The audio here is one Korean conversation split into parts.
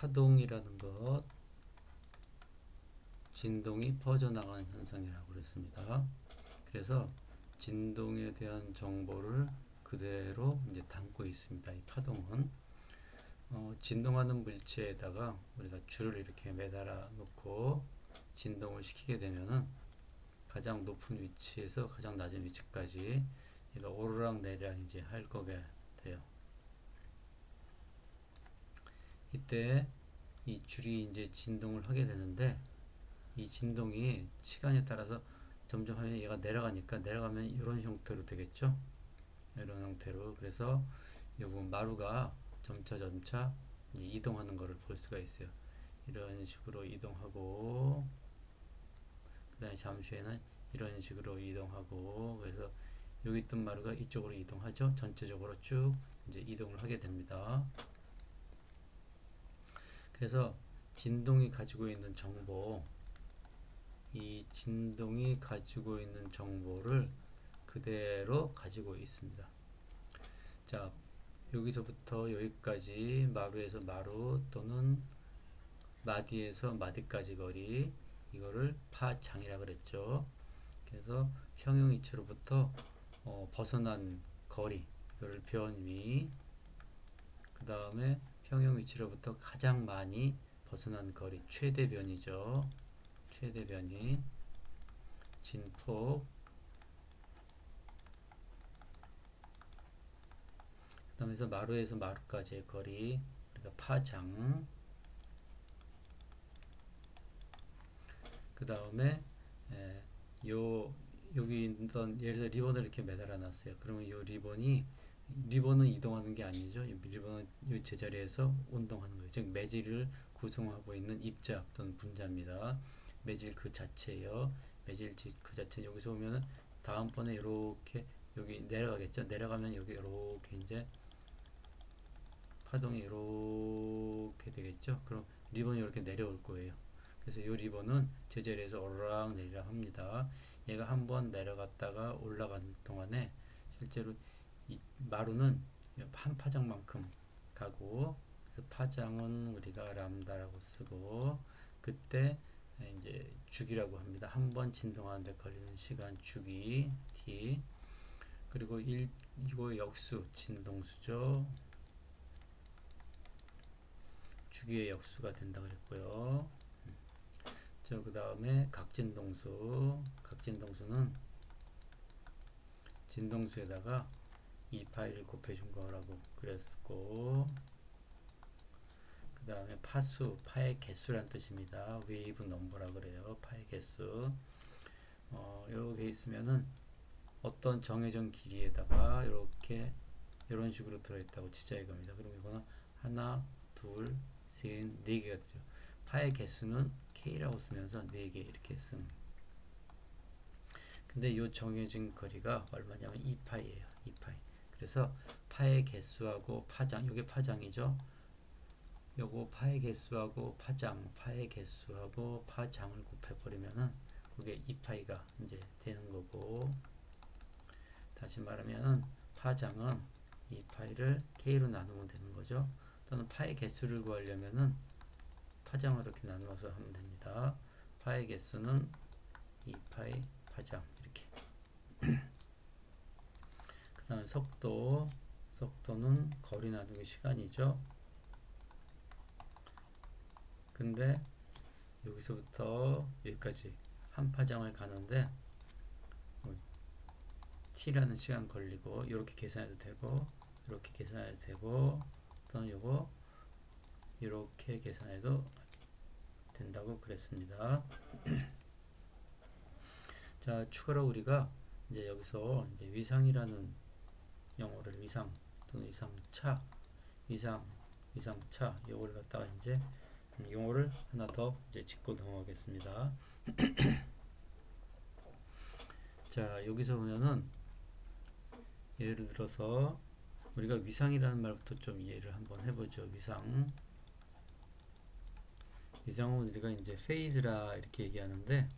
파동이라는 것, 진동이 퍼져나가는 현상이라고 그랬습니다. 그래서 진동에 대한 정보를 그대로 이제 담고 있습니다. 이 파동은 진동하는 물체에다가 우리가 줄을 이렇게 매달아 놓고 진동을 시키게 되면은 가장 높은 위치에서 가장 낮은 위치까지 얘가 오르락 내리락 이제 할 거게 돼요. 이때 이 줄이 이제 진동을 하게 되는데 이 진동이 시간에 따라서 점점 하면 얘가 내려가니까 내려가면 이런 형태로 되겠죠. 이런 형태로. 그래서 이 부분 마루가 점차 이제 이동하는 것을 볼 수가 있어요. 이런 식으로 이동하고 그 다음에 잠시 후에는 이런 식으로 이동하고, 그래서 여기 있던 마루가 이쪽으로 이동하죠. 전체적으로 쭉 이제 이동을 하게 됩니다. 그래서 진동이 가지고 있는 정보, 이 진동이 가지고 있는 정보를 그대로 가지고 있습니다. 자, 여기서부터 여기까지 마루에서 마루 또는 마디에서 마디까지 거리, 이거를 파장이라 그랬죠. 그래서 평형이치로부터 벗어난 거리, 이거를 변위, 그 다음에 평형위치로부터 가장 많이 벗어난 거리, 최대변이죠. 최대변이, 진폭, 그 다음에서 마루에서 마루까지의 거리, 그러니까 파장, 그 다음에 여기 있던 예를 들어 리본을 이렇게 매달아 놨어요. 그러면 이 리본은 이동하는 게 아니죠. 리본은 이 제자리에서 운동하는 거예요. 즉 매질을 구성하고 있는 입자 또는 분자입니다. 매질 그 자체예요. 매질 그 자체. 여기서 보면은 다음번에 이렇게 여기 내려가겠죠. 내려가면 여기 이렇게 이제 파동이 이렇게 되겠죠. 그럼 리본이 이렇게 내려올 거예요. 그래서 이 리본은 제자리에서 오르락 내리락 합니다. 얘가 한번 내려갔다가 올라가는 동안에 실제로 이 마루는 한 파장만큼 가고, 그래서 파장은 우리가 람다라고 쓰고, 그때 이제 주기라고 합니다. 한 번 진동하는데 걸리는 시간 주기 t, 그리고 이거 역수 진동수죠. 주기의 역수가 된다 그랬고요. 그 다음에 각진동수는 진동수에다가 이 파이를 곱해준 거라고 그랬고, 그 다음에 파의 개수란 뜻입니다. 웨이브 넘버라 그래요. 파의 개수. 이렇게 있으면은 어떤 정해진 길이에다가 이렇게 이런 식으로 들어있다고 치자 이겁니다. 그럼 이거는 하나, 둘, 셋, 네 개가 되죠. 파의 개수는 K라고 쓰면서 4개 이렇게 쓰는. 근데 이 정해진 거리가 얼마냐면 2파이예요. 2파이. 그래서 파의 개수하고 파장, 이게 파장이죠. 요거 파의 개수하고 파의 개수하고 파장을 곱해버리면은 그게 2파이가 이제 되는 거고, 다시 말하면은 파장은 2파이를 K로 나누면 되는 거죠. 또는 파의 개수를 구하려면은 파장을 이렇게 나누어서 하면 됩니다. 파의 개수는 2파이 파장 이렇게. 그 다음에 속도는 거리 나누기 시간이죠. 근데 여기서부터 여기까지 한 파장을 가는데 t라는 시간 걸리고, 이렇게 계산해도 되고 이렇게 계산해도 되고, 또는 요거 이렇게 계산해도 된다고 그랬습니다. 자, 추가로 우리가 이제 여기서 이제 위상이라는 영어를 위상 또는 위상차 요걸 갖다가 이제 용어를 하나 더 이제 짚고 넘어가겠습니다. 자, 여기서 보면은 예를 들어서 우리가 위상이라는 말부터 좀 이해를 한번 해보죠. 위상은 우리가 이제 페이즈라 이렇게 얘기하는데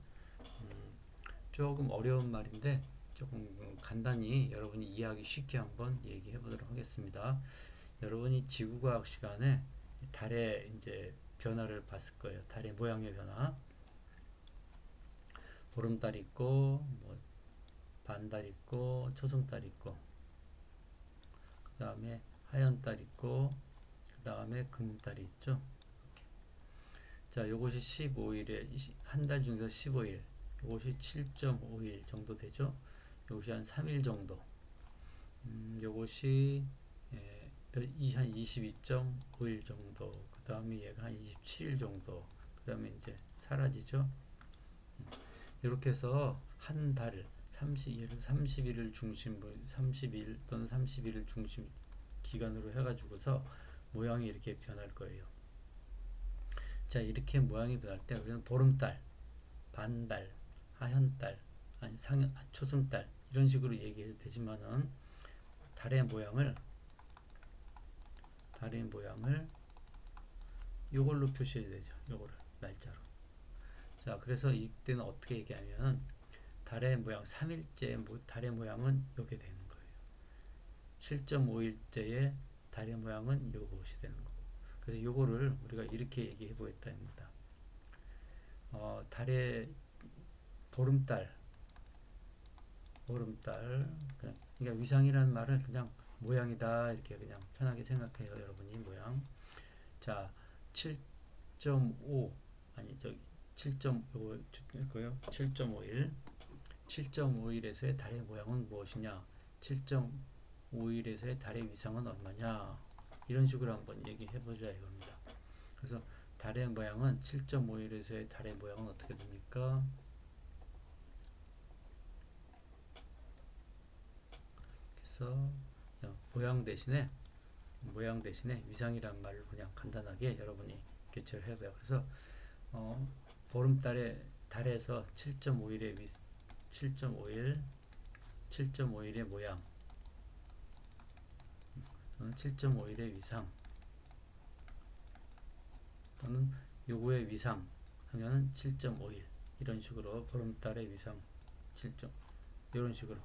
조금 어려운 말인데 조금 간단히 여러분이 이해하기 쉽게 한번 얘기해 보도록 하겠습니다. 여러분이 지구과학 시간에 달의 이제 변화를 봤을 거예요. 달의 모양의 변화. 보름달 있고, 뭐 반달 있고, 초승달 있고, 그 다음에 하얀 달 있고, 그 다음에 금달 있죠. 이렇게. 자, 요것이 15일에 한 달 중에서 15일. 요것이 7.5일 정도 되죠. 요것이 한 3일 정도. 요것이 한 22.5일 정도. 그 다음에 얘가 한 27일 정도. 그 다음에 이제 사라지죠. 이렇게 해서 한 달을 30일을 중심으로 30일 또는 31일 중심 기간으로 해가지고서 모양이 이렇게 변할 거예요. 자, 이렇게 모양이 변할 때 우리는 보름달, 반달, 하현달, 아니 초승달 이런 식으로 얘기해도 되지만은 달의 모양을 요걸로 표시해야 되죠. 요거를 날짜로. 자, 그래서 이때는 어떻게 얘기하면 달의 모양 3일째 달의 모양은 요게 되는 거예요. 7.5일째의 달의 모양은 요것이 되는 거고. 그래서 요거를 우리가 이렇게 얘기해 보겠다입니다. 달의 보름달 그러니까 위상이라는 말을 그냥 모양이다 이렇게 그냥 편하게 생각해요. 여러분이 모양. 자, 7.5 아니 저기 7.5고요. 7.5일 7.5일에서의 달의 모양은 무엇이냐? 7.5일에서의 달의 위상은 얼마냐? 이런 식으로 한번 얘기해 보자 이겁니다. 그래서 달의 모양은 7.5일에서의 달의 모양은 어떻게 됩니까? 그래서 모양 대신에 위상이란 말을 그냥 간단하게 여러분이 개최를 해봐요. 그래서 보름달에 달에서 7.5일의 모양 또는 7.5일의 위상 또는 요거의 위상 하면은 7.5일 이런 식으로 보름달의 위상 7. 이런 식으로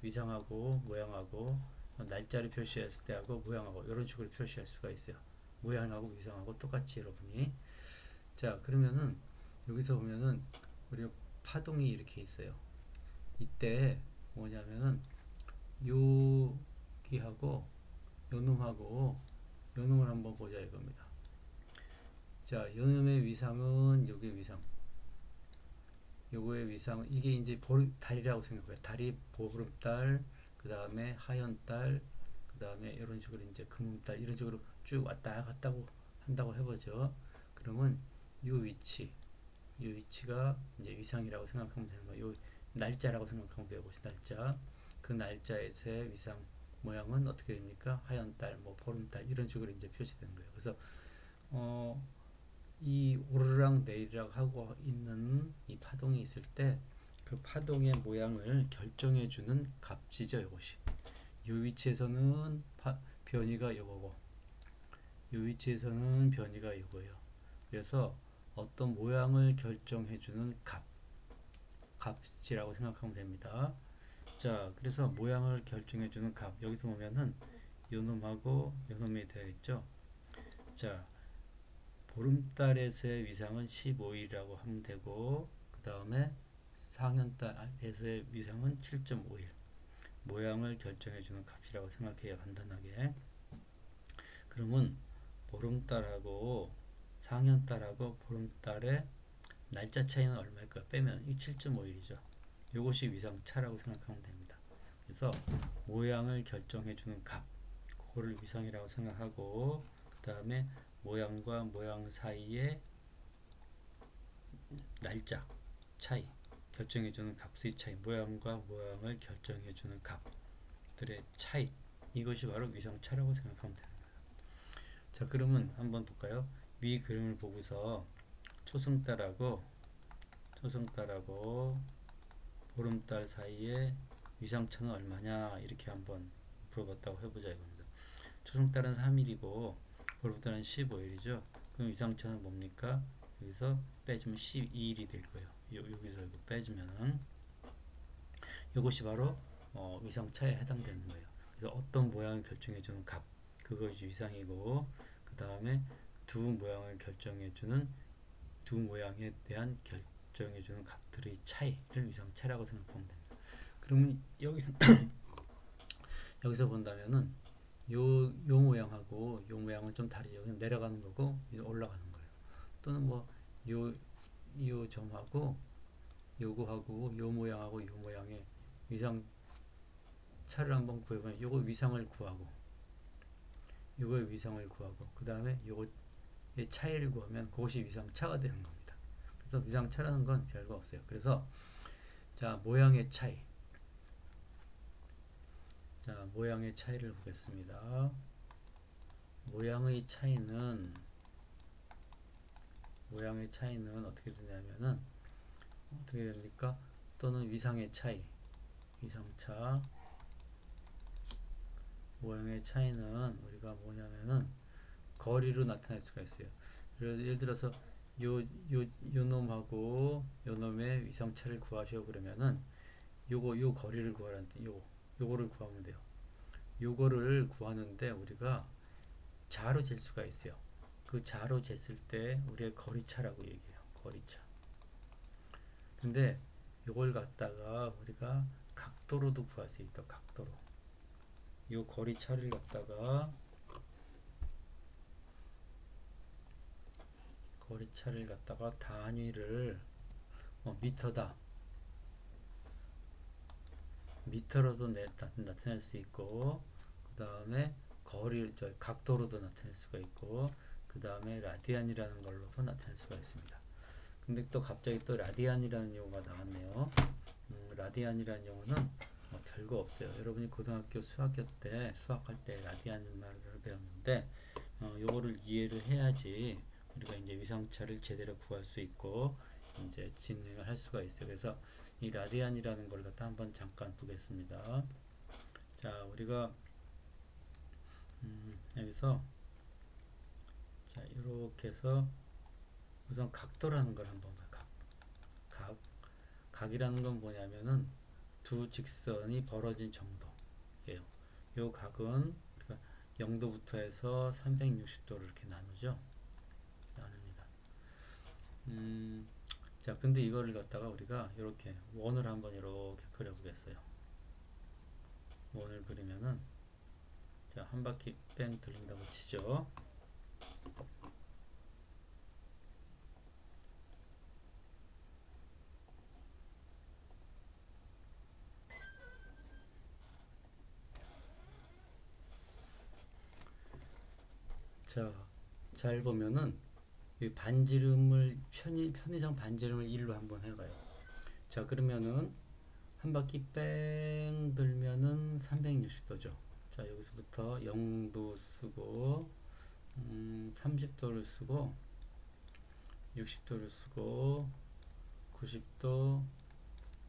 위상하고 모양하고 날짜를 표시했을 때하고 모양하고 이런 식으로 표시할 수가 있어요. 모양하고 위상하고 똑같이 여러분이. 자, 그러면은 여기서 보면은 우리가 파동이 이렇게 있어요. 이때 뭐냐면은 여기하고 요놈하고 요놈을 한번 보자 이겁니다. 자, 요놈의 위상은 요게 위상. 요거의 위상 이게 이제 달이라고 생각해요. 달이 보름달, 그 다음에 하연달, 그 다음에 이런 식으로 이제 금음달 이런 식으로 쭉 왔다 갔다 한다고 해보죠. 그러면 요 위치가 이제 위상이라고 생각하면 되는 거예요. 요 날짜라고 생각하면 되고 날짜. 그 날짜에서의 위상 모양은 어떻게 됩니까? 하연달, 뭐 보름달 이런 식으로 이제 표시되는 거예요. 그래서 이 오르락 내리락 하고 있는 이 파동이 있을 때 그 파동의 모양을 결정해 주는 값이죠. 이것이 이 위치에서는 변이가 이거고 이 위치에서는 변이가 이거예요. 그래서 어떤 모양을 결정해 주는 값이라고 생각하면 됩니다. 자, 그래서 모양을 결정해 주는 값 여기서 보면은 요놈하고 요놈이 되어있죠. 자, 보름달에서의 위상은 15일이라고 하면 되고 그 다음에 상현달에서의 위상은 7.5일 모양을 결정해주는 값이라고 생각해요. 간단하게. 그러면 보름달하고 상현달하고 보름달의 날짜 차이는 얼마일까? 빼면 이 7.5일이죠. 이것이 위상차라고 생각하면 됩니다. 그래서 모양을 결정해주는 값 그거를 위상이라고 생각하고 그 다음에 모양과 모양 사이의 날짜 차이 결정해주는 값의 차이 모양과 모양을 결정해주는 값들의 차이 이것이 바로 위상차라고 생각하면 됩니다. 자, 그러면 한번 볼까요? 위 그림을 보고서 초승달하고 보름달 사이의 위상차는 얼마냐 이렇게 한번 물어봤다고 해보자 이겁니다. 초승달은 3일이고 보름달은 15일이죠. 그럼 위상차는 뭡니까? 여기서 빼주면 12일이 될 거예요. 여기서 이거 빼주면은 이것이 바로 위상차에 해당되는 거예요. 그래서 어떤 모양을 결정해주는 값 그것이 위상이고 그 다음에 두 모양을 결정해주는 두 모양에 대한 결정해주는 값들의 차이를 위상차라고 생각하면 됩니다. 그러면 여기서 여기서 본다면은 요 모양하고 요 모양은 좀 다르죠. 그냥 내려가는 거고 올라가는 거예요. 또는 뭐 요 점하고 요거하고 요 모양하고 요 모양의 위상 차를 한번 구해보면 요거 위상을 구하고 요거의 위상을 구하고 그 다음에 요거의 차이를 구하면 그것이 위상차가 되는 겁니다. 그래서 위상차라는 건 별거 없어요. 그래서 자 모양의 차이, 자 모양의 차이를 보겠습니다. 모양의 차이는 어떻게 되냐면은 어떻게 됩니까? 또는 위상의 차이, 위상차, 모양의 차이는 우리가 뭐냐면은 거리로 나타낼 수가 있어요. 예를 들어서 요 놈하고 요 놈의 위상차를 구하시오 그러면은 요 거리를 구하라는데 요거를 구하면 돼요. 요거를 구하는데 우리가 자로 잴 수가 있어요. 그 자로 쟀을 때 우리의 거리차라고 얘기해요. 거리차. 근데 요걸 갖다가 우리가 각도로도 구할 수 있다. 각도로. 요 거리차를 갖다가 단위를 미터다. 미터로도 나타낼 수 있고 그 다음에 각도로도 나타낼 수가 있고 그 다음에 라디안이라는 걸로도 나타낼 수가 있습니다. 근데 또 갑자기 또 라디안이라는 용어가 나왔네요. 라디안이라는 용어는 별거 없어요. 여러분이 고등학교 수학할 때 라디안이라는 말을 배웠는데 요거를 이해를 해야지 우리가 이제 위상차를 제대로 구할 수 있고 이제 진행을 할 수가 있어요. 그래서 이 라디안이라는 걸 갖다 한번 잠깐 보겠습니다. 자, 우리가 여기서 자 이렇게 해서 우선 각도라는 걸 한번 봐요. 각이라는 건 뭐냐면은 두 직선이 벌어진 정도예요. 요 각은 우리가 0도부터 해서 360도를 이렇게 나누죠. 나눕니다. 자, 근데 이거를 갖다가 우리가 이렇게 원을 한번 이렇게 그려보겠어요. 원을 그리면은 자, 한 바퀴 뺑 돌린다고 치죠. 자, 잘 보면은 이 반지름을 편의상 반지름을 1로 한번 해봐요. 자, 그러면은 한 바퀴 뺑 돌면은 360도죠. 자, 여기서부터 0도 쓰고 30도를 쓰고 60도를 쓰고 90도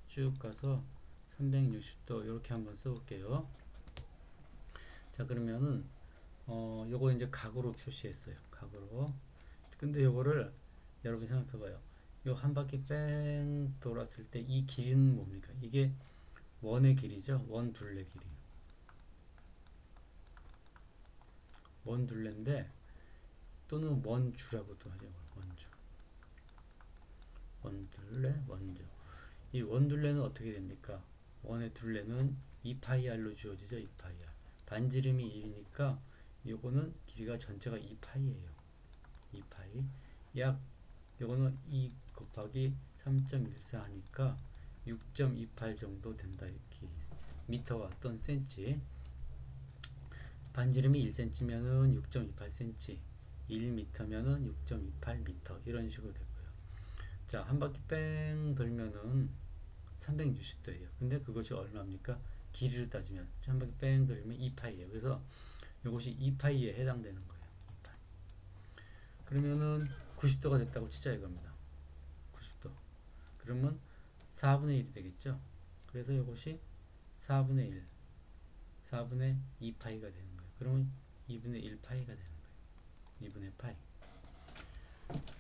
쭉 가서 360도 이렇게 한번 써볼게요. 자, 그러면은 요거 이제 각으로 표시했어요. 각으로. 근데 요거를 여러분 생각해봐요. 요 한 바퀴 뺑 돌았을 때 이 길이는 뭡니까? 이게 원의 길이죠. 원 둘레 길이. 원 둘레인데 또는 원주라고도 하죠. 원주. 원둘레, 원주. 이 원둘레는 어떻게 됩니까? 원의 둘레는 2파이r로 주어지죠. 2파이r. 반지름이 1이니까 요거는 길이가 전체가 2파이예요. 2파이. 약 요거는 2 곱하기 3.14 하니까 6.28 정도 된다. 이렇게 미터와 또는 센치. 반지름이 1cm면은 6.28cm, 1m면은 6.28m 이런 식으로 되고요. 자, 한 바퀴 뺑 돌면은 360도예요. 근데 그것이 얼마입니까? 길이를 따지면 한 바퀴 뺑 돌면 2파이예요. 그래서 이것이 2파이에 해당되는 거예요. 2파이. 그러면은 90도가 됐다고 치자 이겁니다. 90도. 그러면 4분의 1이 되겠죠. 그래서 이것이 4분의 1, 4분의 2파이가 되는 거예요. 그러면 2분의 1파이가 되는 거예요. 2분의 파이.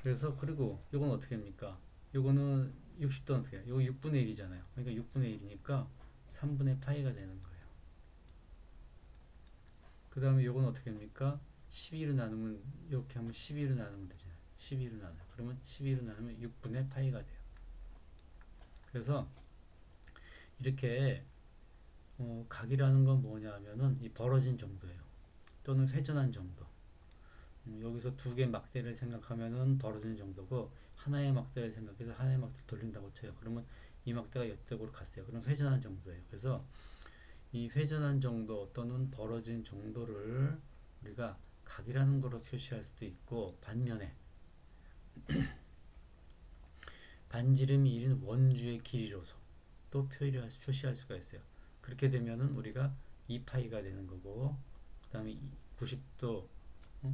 그래서 그리고 이건 어떻게 합니까? 요거는 60도는 어떻게 해요? 요거 6분의 1이잖아요. 그러니까 6분의 1이니까 3분의 파이가 되는 거예요. 그 다음에 요건 어떻게 합니까? 12로 나누면 이렇게 하면 12로 나누면 되잖아요. 12로 나눠. 그러면 12로 나누면 6분의 파이가 돼요. 그래서 이렇게 각이라는 건 뭐냐 하면은 이 벌어진 정도예요. 또는 회전한 정도. 여기서 두 개 막대를 생각하면은 벌어진 정도고 하나의 막대를 생각해서 하나의 막대를 돌린다고 쳐요. 그러면 이 막대가 이쪽으로 갔어요. 그럼 회전한 정도예요. 그래서 이 회전한 정도 또는 벌어진 정도를 우리가 각이라는 거로 표시할 수도 있고 반면에 반지름이 1인 원주의 길이로서 또 표시할 수가 있어요. 그렇게 되면은 우리가 2파이가 되는 거고 그 다음에 90도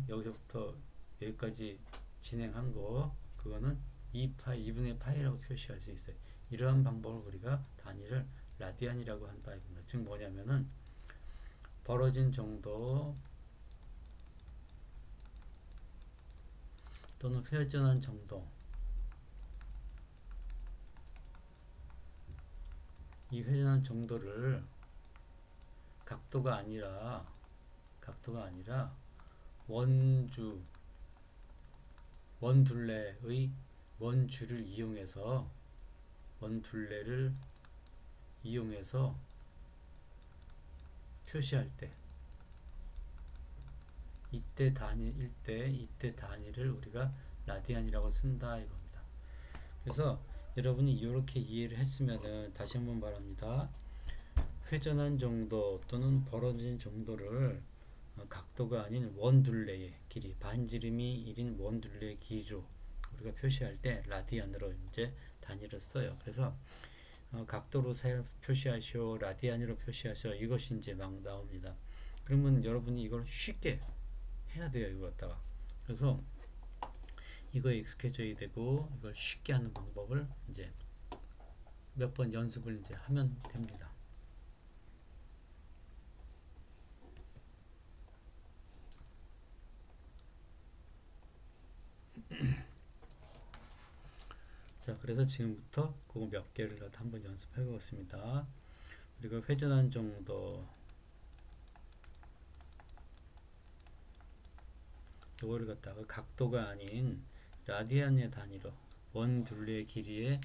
여기서부터 여기까지 진행한 거 그거는 2파이, 2분의 파이라고 표시할 수 있어요. 이러한 방법을 우리가 단위를 라디안이라고 한다 이겁니다. 즉 뭐냐면은 벌어진 정도 또는 회전한 정도 이 회전한 정도를 각도가 아니라 원주 원둘레의 원주를 이용해서 표시할 때 이때 단위를 우리가 라디안이라고 쓴다 이겁니다. 그래서 여러분이 이렇게 이해를 했으면은 다시 한번 말합니다. 회전한 정도 또는 벌어진 정도를 각도가 아닌 원둘레의 길이, 반지름이 1인 원둘레의 길이로 우리가 표시할 때 라디안으로 이제 단위를 써요. 그래서 각도로 표시하시오, 라디안으로 표시하시오 이것이 이제 막 나옵니다. 그러면 여러분이 이걸 쉽게 해야 돼요. 이거 갖다가. 그래서 이거에 익숙해져야 되고 이걸 쉽게 하는 방법을 이제 몇 번 연습을 이제 하면 됩니다. 자, 그래서 지금부터 그거 몇 개를 한번 연습해 보겠습니다. 그리고 회전한 정도 요거를 갖다가 각도가 아닌 라디안의 단위로 원 둘레의 길이의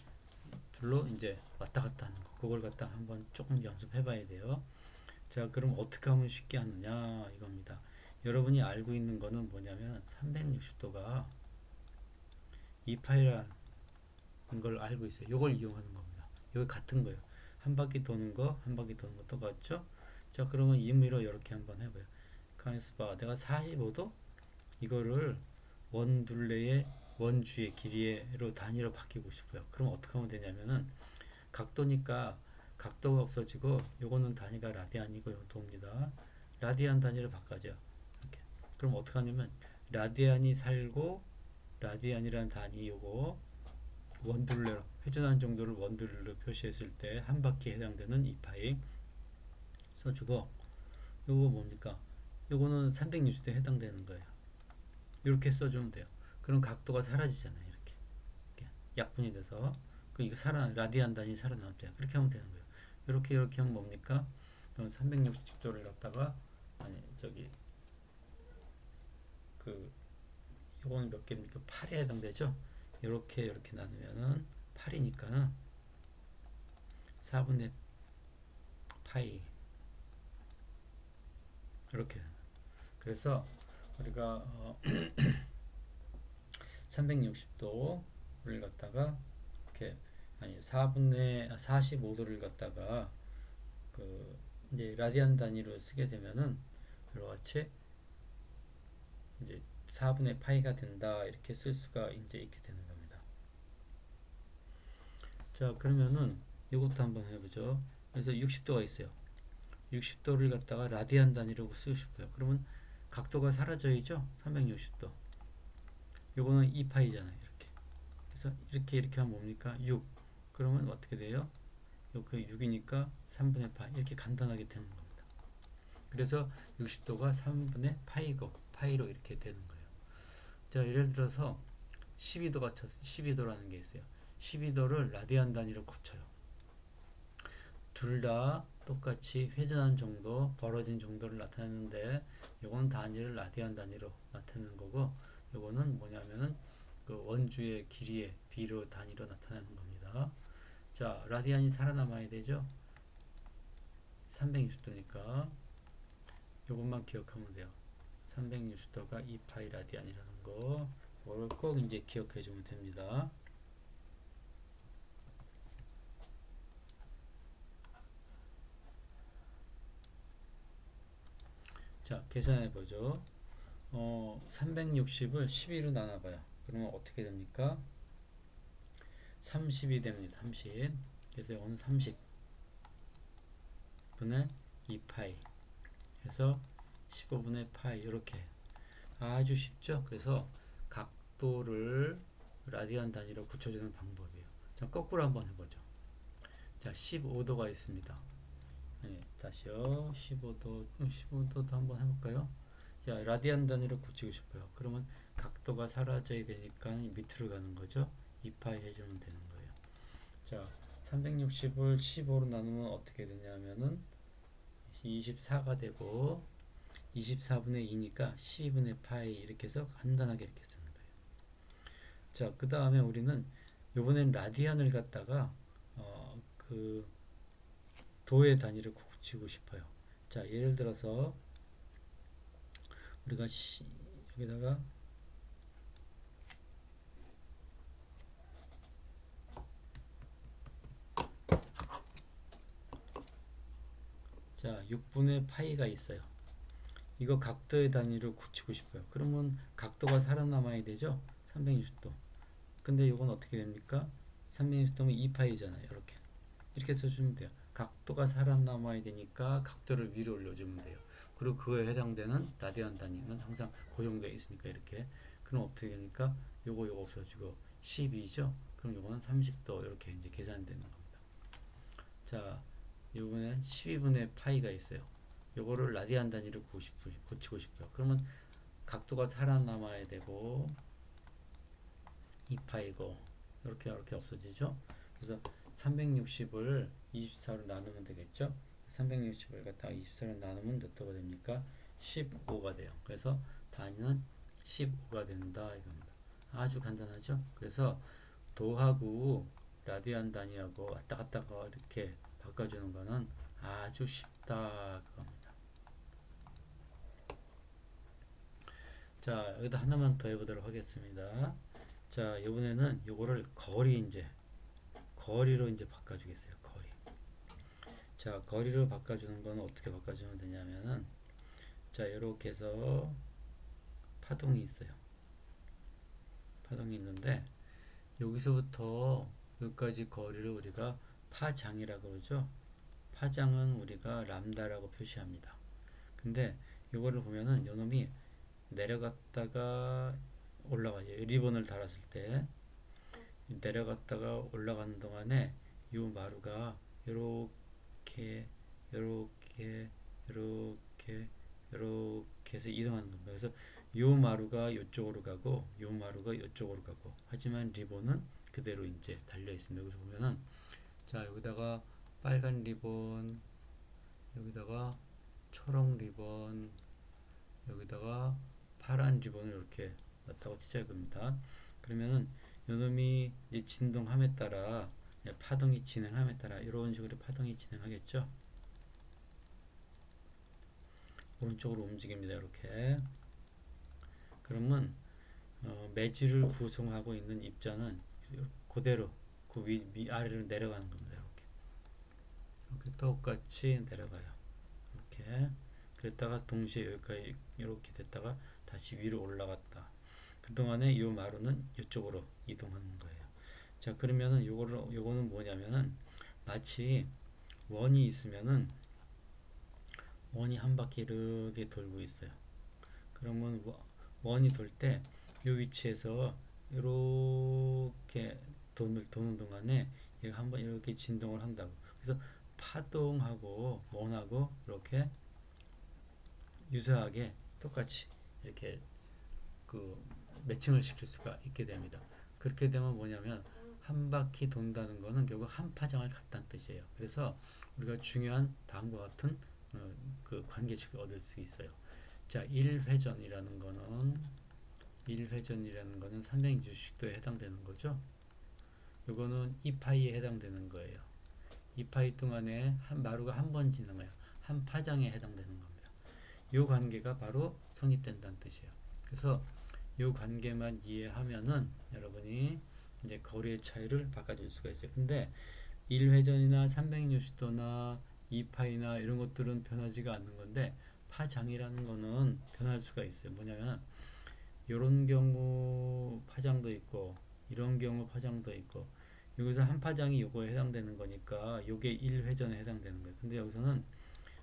둘로 이제 왔다 갔다 하는 거 그걸 갖다 한번 조금 연습해 봐야 돼요. 자, 그럼 어떻게 하면 쉽게 하느냐 이겁니다. 여러분이 알고 있는 거는 뭐냐면 360도가 2파이라는 걸 알고 있어요. 이걸 이용하는 겁니다. 여기 같은 거예요. 한 바퀴 도는 거 똑같죠? 자, 그러면 임의로 이렇게 한번 해봐요. 가만있어 봐. 내가 45도 이거를 원둘레의 원주의 길이로 단위로 바뀌고 싶어요. 그럼 어떻게 하면 되냐면은 각도니까 각도가 없어지고 요거는 단위가 라디안이고 요거 도입니다. 라디안 단위로 바꿔줘. 이렇게. 그럼 어떻게 하냐면 라디안이 살고 라디안이라는 단위 요거 원둘레로 회전한 정도를 원둘레로 표시했을 때 한 바퀴에 해당되는 2파이 써주고 요거 뭡니까? 요거는 360도에 해당되는 거예요. 이렇게 써주면 돼요. 그럼 각도가 사라지잖아요. 이렇게 약분이 돼서 이거 라디안 단위 살아남잖아요. 그렇게 하면 되는 거예요. 이렇게 하면 뭡니까? 360도를 갖다가 요거는 몇 개입니까? 8에 해당되죠? 이렇게 나누면은 8이니까는 4분의 파이 이렇게. 그래서 우리가 360도를 갖다가 이렇게 45도를 갖다가 이제 라디안 단위로 쓰게 되면은 이렇게 이제 4분의 파이가 된다 이렇게 쓸 수가 이제 있게 되는 겁니다. 자, 그러면은 이것도 한번 해보죠. 그래서 60도가 있어요. 60도를 갖다가 라디안 단위로 쓰고 싶어요. 그러면 각도가 사라져야죠. 360도. 요거는 2파이잖아요. 이렇게. 그래서 이렇게 하면 뭡니까? 6. 그러면 어떻게 돼요? 여기 6이니까 3분의 파이. 이렇게 간단하게 되는 겁니다. 그래서 60도가 3분의 파이로 이렇게 되는 거예요. 자, 예를 들어서 12도라는 게 있어요. 12도를 라디안 단위로 고쳐요. 둘 다 똑같이 회전한 정도, 벌어진 정도를 나타내는데 요거는 단위를 라디안 단위로 나타내는 거고 요거는 뭐냐면은 그 원주의 길이의 비로 단위로 나타내는 겁니다. 자, 라디안이 살아남아야 되죠. 360도니까 요것만 기억하면 돼요. 360도가 2파이 라디안이라는 거, 이걸 꼭 이제 기억해 주면 됩니다. 자, 계산해 보죠. 360을 12로 나눠봐요. 그러면 어떻게 됩니까? 30이 됩니다. 30. 그래서 이거는 30분의 2파이 해서 15분의 파이 이렇게 아주 쉽죠? 그래서 각도를 라디안 단위로 붙여주는 방법이에요. 자, 거꾸로 한번 해보죠. 자, 15도가 있습니다. 네, 다시요. 15도도 한번 해볼까요? 자, 라디안 단위로 고치고 싶어요. 그러면 각도가 사라져야 되니까 밑으로 가는 거죠. 2파이 해주면 되는 거예요. 자, 360을 15로 나누면 어떻게 되냐면은 24가 되고 24분의 2니까 12분의 파이 이렇게 해서 간단하게 이렇게 쓰는 거예요. 자, 그 다음에 우리는 요번엔 라디안을 갖다가 그 도의 단위를 고치고 싶어요. 자, 예를 들어서 우리가 여기다가 자, 6분의 파이가 있어요. 이거 각도의 단위로 고치고 싶어요. 그러면 각도가 살아남아야 되죠? 360도. 근데 이건 어떻게 됩니까? 360도면 2파이잖아요. 이렇게 써주면 돼요. 각도가 살아남아야 되니까 각도를 위로 올려주면 돼요. 그리고 그거에 해당되는 라디안 단위는 항상 고정되어 있으니까 이렇게. 그럼 어떻게 되니까 요거 없어지고 12죠? 그럼 요거는 30도 이렇게 이제 계산되는 겁니다. 자, 요번에 12분의 파이가 있어요. 요거를 라디안 단위로 고치고 싶어요. 그러면 각도가 살아남아야 되고 2파이고 이렇게 없어지죠. 그래서 360을 24로 나누면 되겠죠. 360을 갖다가 24로 나누면 몇 도가 됩니까? 15가 돼요. 그래서 단위는 15가 된다 이겁니다. 아주 간단하죠. 그래서 도하고 라디안 단위하고 왔다 갔다 이렇게 바꿔주는 거는 아주 쉽다 그겁니다. 자, 여기다 하나만 더 해보도록 하겠습니다. 자, 이번에는 요거를 거리로 이제 바꿔주겠어요. 거리. 자, 거리로 바꿔주는 거는 어떻게 바꿔주면 되냐면은, 자, 이렇게 해서 파동이 있어요. 파동이 있는데, 여기서부터 여기까지 거리를 우리가 파장이라고 그러죠. 파장은 우리가 람다라고 표시합니다. 근데 요거를 보면은 요놈이 내려갔다가 올라가죠. 리본을 달았을 때 내려갔다가 올라가는 동안에 요 마루가 요렇게 요렇게 요렇게 요렇게 해서 이동하는 겁니다. 그래서 요 마루가 요쪽으로 가고 요 마루가 요쪽으로 가고 하지만 리본은 그대로 이제 달려 있습니다. 여기서 보면은 자, 여기다가 빨간 리본, 여기다가 초록 리본, 여기다가 파란 리본을 이렇게 놨다고 치자 이겁니다. 그러면은 요놈이 이제 진동함에 따라 파동이 진행함에 따라 이런 식으로 파동이 진행하겠죠. 오른쪽으로 움직입니다. 이렇게. 그러면 매질을 구성하고 있는 입자는 그대로 그 아래로 내려가는 겁니다. 이렇게 똑같이 내려가요. 이렇게. 그랬다가 동시에 여기까지 이렇게 됐다가 다시 위로 올라갔다. 그동안에 이 마루는 이쪽으로 이동하는 거예요. 자, 그러면은 요거는 뭐냐면은 마치 원이 있으면은 원이 한 바퀴 이렇게 돌고 있어요. 그러면 원이 돌 때 이 위치에서 이렇게 도는 동안에 얘가 한번 이렇게 진동을 한다고. 그래서 파동하고 원하고 이렇게 유사하게 똑같이 이렇게 그 매칭을 시킬 수가 있게 됩니다. 그렇게 되면 뭐냐면 한 바퀴 돈다는 거는 결국 한 파장을 갔다는 뜻이에요. 그래서 우리가 중요한 다음과 같은 그 관계식을 얻을 수 있어요. 자, 1회전이라는 거는 360도에 해당되는 거죠. 요거는 2파이에 해당되는 거예요. 2파이 동안에 마루가 한 번 지나가요. 한 파장에 해당되는 겁니다. 요 관계가 바로 성립된다는 뜻이에요. 그래서 요 관계만 이해하면은 여러분이 이제 거리의 차이를 바꿔줄 수가 있어요. 근데 1회전이나 360도나 2파이나 이런 것들은 변하지가 않는 건데 파장이라는 거는 변할 수가 있어요. 뭐냐면 이런 경우 파장도 있고 이런 경우 파장도 있고 여기서 한 파장이 요거에 해당되는 거니까 요게 1회전에 해당되는 거예요. 근데 여기서는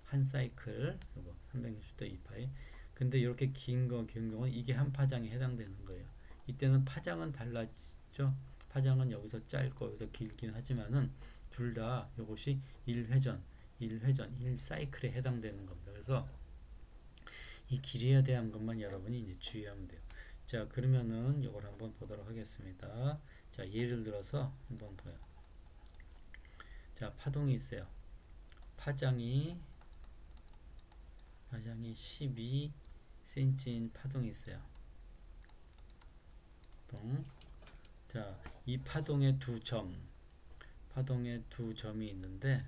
한 사이클 요거 360도 2파이 근데 이렇게 긴 경우는 이게 한 파장에 해당되는 거예요. 이때는 파장은 달라지죠. 파장은 여기서 짧고 여기서 길긴 하지만은 둘 다 이것이 1회전, 1사이클에 해당되는 겁니다. 그래서 이 길이에 대한 것만 여러분이 이제 주의하면 돼요. 자, 그러면은 이걸 한번 보도록 하겠습니다. 자, 예를 들어서 한번 봐요. 자, 파동이 있어요. 파장이 12cm인 파동이 있어요. 자, 이 파동의 두 점이 있는데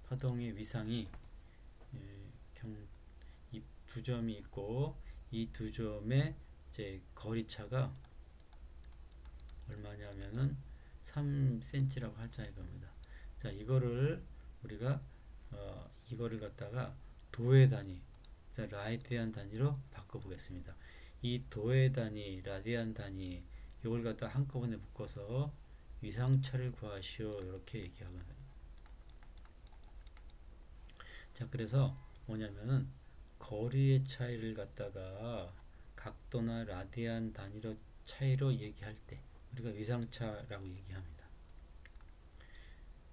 파동의 위상이 이 두 점이 있고 이 두 점의 이제 거리차가 얼마냐면은 3cm라고 하자 이겁니다. 자, 이거를 우리가 이거를 갖다가 도의 단위, 라디안 단위로 바꿔보겠습니다. 이 도의 단위, 라디안 단위 이걸 갖다 한꺼번에 묶어서 위상차를 구하시오 이렇게 얘기하거든요. 자, 그래서 뭐냐면은 거리의 차이를 갖다가 각도나 라디안 단위로 차이로 얘기할 때 우리가 위상차라고 얘기합니다.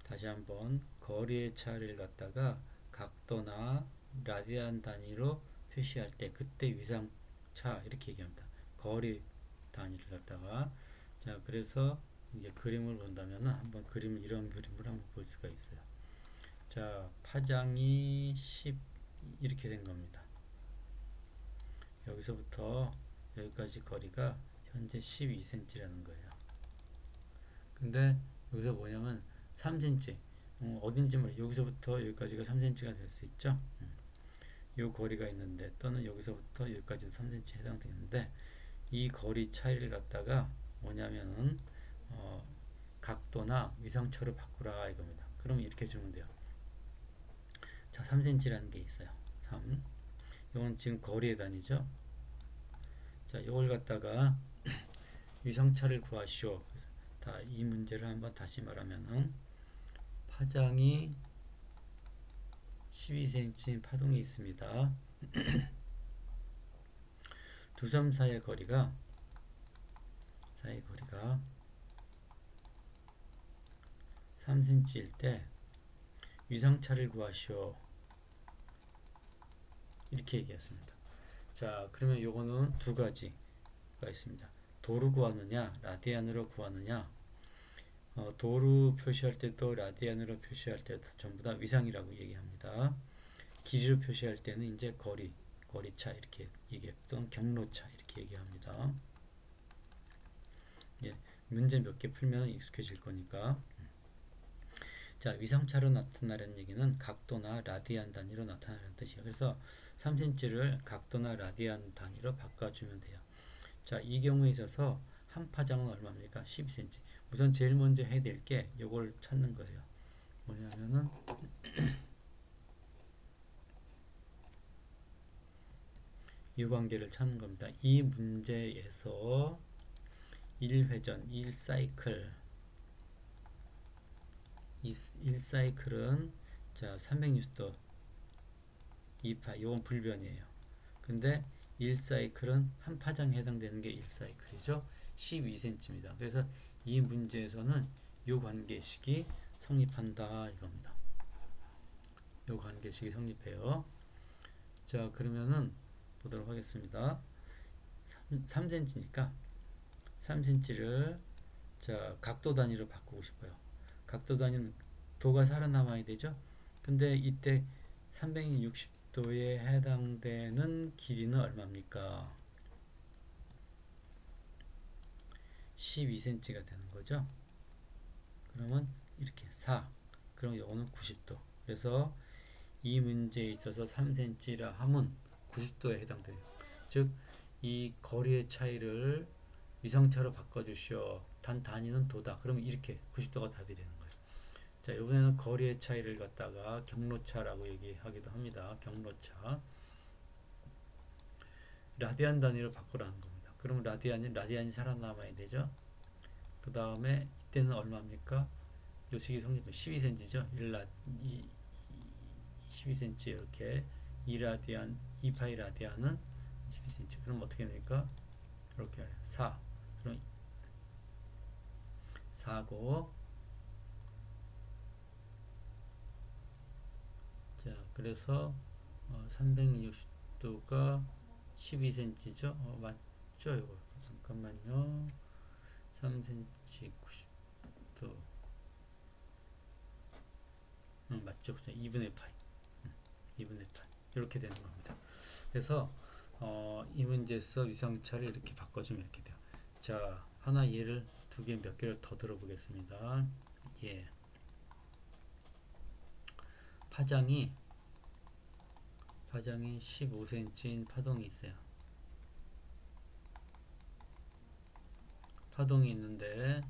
다시 한번 거리의 차이를 갖다가 각도나 라디안 단위로 표시할 때 그때 위상차 이렇게 얘기합니다. 거리 단위를 갖다가 자, 그래서 이제 그림을 본다면 한번 이런 그림을 한번 볼 수가 있어요. 자, 파장이 10 이렇게 된 겁니다. 여기서부터 여기까지 거리가 현재 12cm라는 거예요. 근데 여기서 뭐냐면 3cm 어딘지 모르겠어요. 여기서부터 여기까지가 3cm가 될 수 있죠. 이 거리가 있는데 또는 여기서부터 여기까지도 3cm 해당되는데 이 거리 차이를 갖다가 뭐냐면은 각도나 위상차로 바꾸라 이겁니다. 그럼 이렇게 주면 돼요. 자, 3cm라는 게 있어요. 3. 이건 지금 거리의 단위죠. 자, 이걸 갖다가 위상차를 구하시오. 이 문제를 한번 다시 말하면은 파장이 12cm 파동이 있습니다. 두 점 사이의 거리가 3cm일 때 위상차를 구하시오. 이렇게 얘기했습니다. 자, 그러면 요거는 두 가지가 있습니다. 도로 구하느냐, 라디안으로 구하느냐. 도로 표시할 때도 라디안으로 표시할 때도 전부 다 위상이라고 얘기합니다. 길이로 표시할 때는 이제 거리차 이렇게 얘기했던 경로차 이렇게 얘기합니다. 예, 문제 몇 개 풀면 익숙해질 거니까. 자, 위상차로 나타나는 얘기는 각도나 라디안 단위로 나타나는 뜻이에요. 그래서 3cm를 각도나 라디안 단위로 바꿔주면 돼요. 자, 이 경우에 있어서 한 파장은 얼마입니까? 12cm. 우선 제일 먼저 해야 될 게 이걸 찾는 거예요. 뭐냐면은 이 관계를 찾는 겁니다. 이 문제에서 1회전, 1사이클 1사이클은 자 360도 2파 이건 불변이에요. 근데 1사이클은 한 파장에 해당되는 게 1사이클이죠. 12cm입니다. 그래서 이 문제에서는 이 관계식이 성립한다 이겁니다. 이 관계식이 성립해요. 자, 그러면은 보도록 하겠습니다. 3cm니까 3cm를 자, 각도 단위로 바꾸고 싶어요. 각도 단위는 도가 살아남아야 되죠. 근데 이때 360도에 해당되는 길이는 얼마입니까? 12cm가 되는 거죠. 그러면 이렇게 4. 그럼 이거는 90도. 그래서 이 문제에 있어서 3cm라 함은 90도에 해당돼요. 즉, 이 거리의 차이를 위성차로 바꿔주시오. 단위는 도다. 그러면 이렇게 90도가 답이 되는 거예요. 자, 이번에는 거리의 차이를 갖다가 경로차라고 얘기하기도 합니다. 경로차. 라디안 단위로 바꾸라는 겁니다. 그러면 라디안이 살아남아야 되죠. 그 다음에 이때는 얼마입니까? 요 식이 성립은 12cm죠. 12cm 이렇게 2라디안, 2파이 라디안은 12cm. 그럼 어떻게 됩니까? 이렇게 4. 그럼 4고, 자, 그래서 360도가 12cm죠. 맞죠? 이거 잠깐만요. 3cm 90도. 맞죠? 그죠? 2분의 파이. 2분의 파이. 이렇게 되는 겁니다. 그래서 이 문제에서 위성차를 이렇게 바꿔주면 이렇게 돼요. 자, 하나 예를 두 개 몇 개를 더 들어보겠습니다. 예. 파장이 15cm인 파동이 있어요. 파동이 있는데,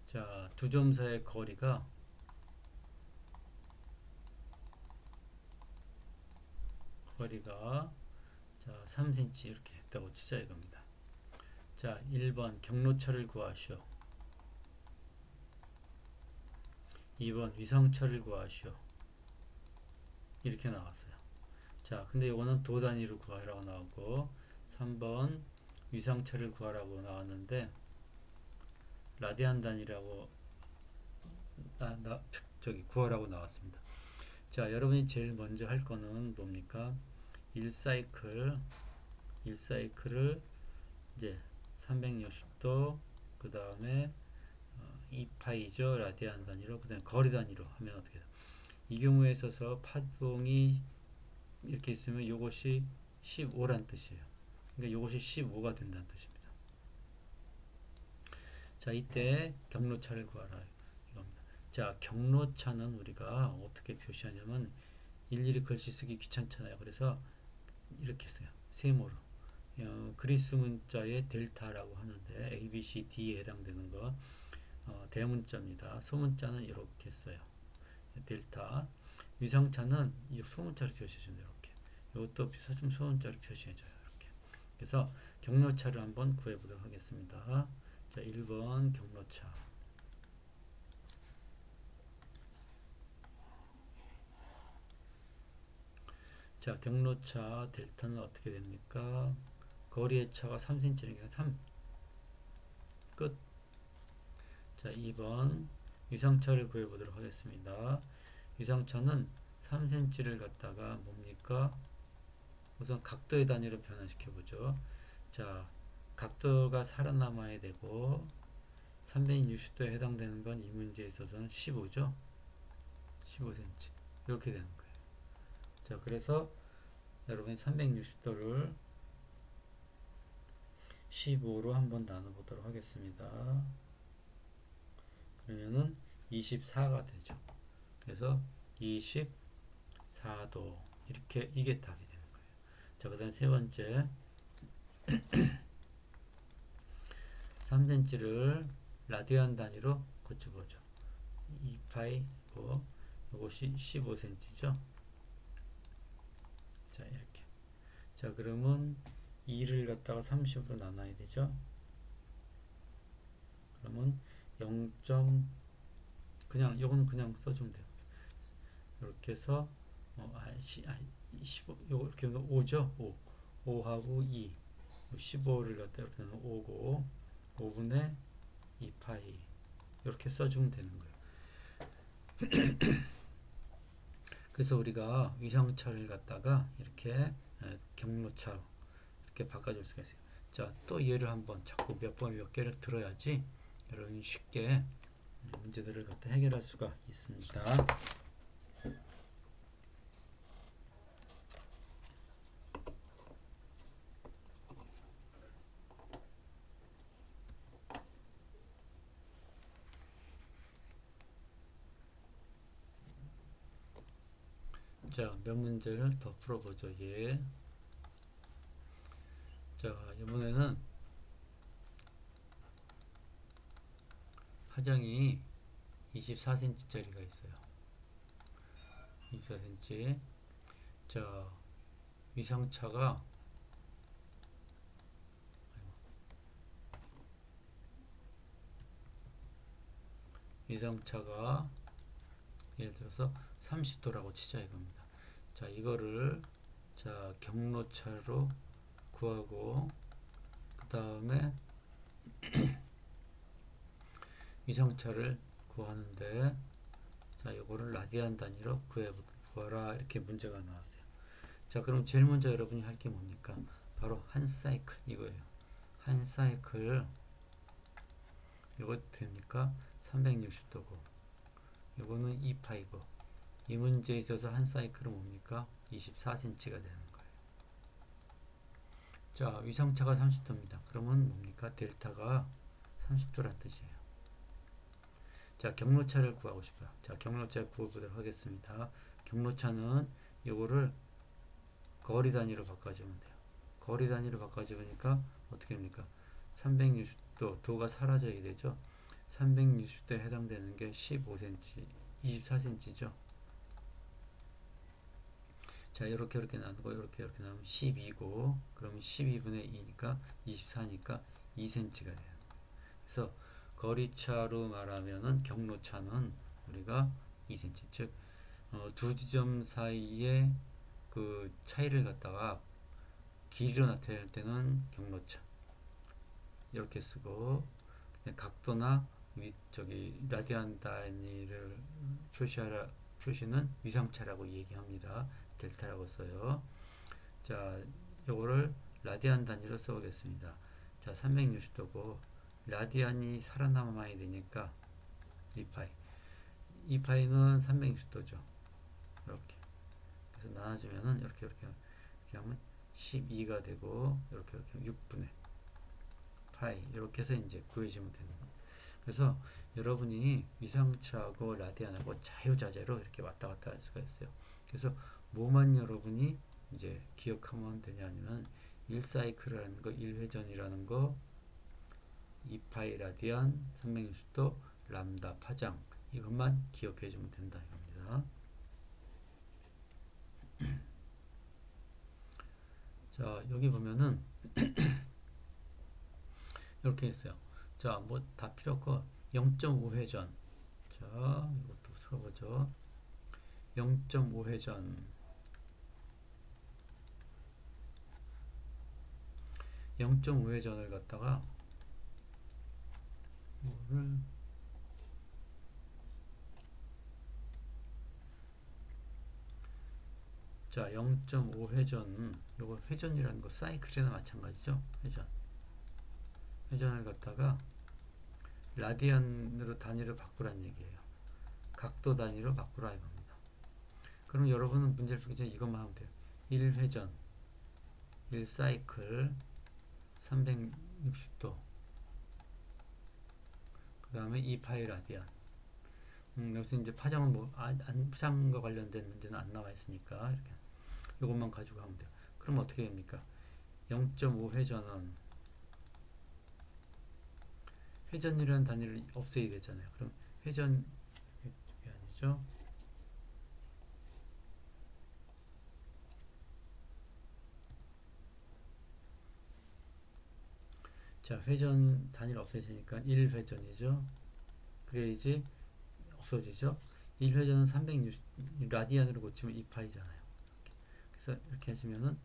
자, 두 점 사이의 거리가 자, 3cm 이렇게 했다고 치자 이겁니다. 자, 1번 경로차를 구하시오. 2번 위성차를 구하시오. 이렇게 나왔어요. 자, 근데 이거는 도 단위로 구하라고 나오고 3번 위성차를 구하라고 나왔는데 라디안 단위라고 구하라고 나왔습니다. 자, 여러분이 제일 먼저 할 거는 뭡니까? 1사이클을 이제 360도 그 다음에 2파이죠. 라디안 단위로 그 다음에 거리 단위로 하면 어떻게 돼요? 이 경우에 있어서 파동이 이렇게 있으면 이것이 15란 뜻이에요. 그러니까 이것이 15가 된다는 뜻입니다. 자, 이때 경로차를 구하라 이겁니다. 자, 경로차는 우리가 어떻게 표시하냐면 일일이 글씨 쓰기 귀찮잖아요. 그래서 이렇게 써요. 세모로. 그리스 문자의 델타라고 하는데 A, B, C, D에 해당되는 거 대문자입니다. 소문자는 이렇게 써요. 델타. 위성차는 이 소문자로 표시해준다. 이렇게. 이것도 좀 소문자로 표시해줘요. 이렇게. 그래서 경로차를 한번 구해보도록 하겠습니다. 자, 1번 경로차. 자, 경로차 델타는 어떻게 됩니까? 거리의 차가 3cm니까 3. 끝. 자, 2번 위성차를 구해보도록 하겠습니다. 위성차는 3cm를 갖다가 뭡니까? 우선 각도의 단위로 변화시켜보죠. 자, 각도가 살아남아야 되고 360도에 해당되는 건 이 문제에 있어서는 15죠. 15cm. 이렇게 되는 거예요. 자, 그래서 여러분이 360도를 15로 한번 나눠보도록 하겠습니다. 그러면은 24가 되죠. 그래서 24도 이게 답이 되는 거예요. 자, 그 다음 세 번째 3cm를 라디안 단위로 고쳐보죠. 2파이고 이것이 15cm죠. 자, 이렇게. 자, 그러면 2를 갖다가 30으로 나눠야 되죠. 그러면 0. 요거는 그냥 써주면 돼요. 이렇게 해서 15 이렇게 5죠. 5하고 2 15를 갖다 이렇게 넣으면 5고 5분의 2파이 이렇게 써주면 되는 거예요. 그래서 우리가 위성차를 갖다가 이렇게 경로차로 이렇게 바꿔줄 수가 있어요. 자, 또 예를 한번 자꾸 몇 개를 들어야지 여러분이 쉽게 문제들을 갖다 해결할 수가 있습니다. 자, 몇 문제를 더 풀어보죠. 예. 자, 이번에는 파장이 24cm짜리가 있어요. 24cm. 자, 위상차가 예를 들어서 30도라고 치자 이겁니다. 자, 이거를 자, 경로차로 구하고 그 다음에 위성차를 구하는데 자, 이거를 라디안 단위로 구하라 이렇게 문제가 나왔어요. 자, 그럼 제일 먼저 여러분이 할 게 뭡니까? 바로 한 사이클 이거예요. 한 사이클 이거 됩니까? 360도고 이거는 2파이고 이 문제에 있어서 한 사이클은 뭡니까? 24cm가 되는 거예요. 자, 위성차가 30도입니다. 그러면 뭡니까? 델타가 30도란 뜻이에요. 자, 경로차를 구하고 싶어요. 자, 경로차 구해보도록 하겠습니다. 경로차는 요거를 거리 단위로 바꿔주면 돼요. 거리 단위로 바꿔주니까 어떻게 됩니까? 360도, 도가 사라져야 되죠. 360도에 해당되는 게 15cm, 24cm죠. 자, 이렇게 나누고 이렇게 나누면 12고 그러면 12분의 2니까 24니까 2cm가 돼요. 그래서 거리차로 말하면은 경로차는 우리가 2cm, 즉 두 지점 사이의 그 차이를 갖다가 길이로 나타낼 때는 경로차 이렇게 쓰고 각도나 라디안 단위를 표시는 위상차라고 얘기합니다. 델타라고 써요. 자, 요거를 라디안 단위로 써보겠습니다. 자, 360도고 라디안이 살아남아야 되니까 2파이. 2파이는 360도죠. 이렇게. 그래서 나눠주면은 이렇게 하면 12가 되고 이렇게 6분의 파이 이렇게 해서 이제 구해주면 되는 거예요. 그래서 여러분이 위상차하고 라디안하고 자유자재로 이렇게 왔다 갔다 할 수가 있어요. 그래서 뭐만 여러분이 이제 기억하면 되냐면 1사이클이라는 거, 1회전이라는 거, 2파이 라디안, 360도, 람다 파장 이것만 기억해 주면 된다 이겁니다. 자, 여기 보면은 이렇게 있어요. 자, 뭐 다 필요 없고 0.5회전. 자, 이것도 풀어보죠. 0.5회전. 0.5회전을 갖다가 이거를 자, 0.5회전 요거 회전이라는 거 사이클이나 마찬가지죠. 회전을 갖다가 라디안으로 단위를 바꾸란 얘기예요. 각도 단위로 바꾸라 이겁니다. 그럼 여러분은 문제를 풀기 전에 이것만 하면 돼요. 1회전 1사이클 360도 그 다음에 2파이 라디안. 여기서 이제 파장은 뭐 파장과 관련된 문제는 안 나와 있으니까 이렇게 이것만 가지고 하면 돼요. 그럼 어떻게 됩니까? 0.5회전은 회전이라는 단위를 없애야 되잖아요. 그럼 회전 이게 아니죠? 자, 회전 단위를 없애시니까 1회전이죠. 그래야지 없어지죠. 1회전은 360 라디안으로 고치면 2파이잖아요. 그래서 이렇게 하시면은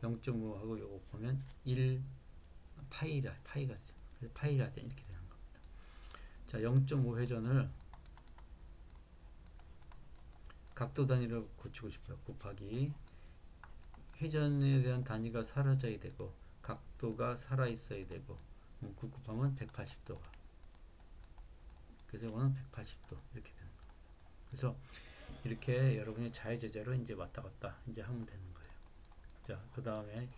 0.5하고 요거 보면 1파이가 되죠. 그래서 파이 라디안 이렇게 되는 겁니다. 자, 0.5회전을 각도 단위로 고치고 싶어요. 곱하기 회전에 대한 단위가 사라져야 되고 각도가 살아 있어야 되고 곱하면 180도가 그래서 이거는 180도 이렇게 되는 거예요. 그래서 이렇게 여러분이 자유제재로 이제 왔다 갔다 이제 하면 되는 거예요. 자, 그 다음에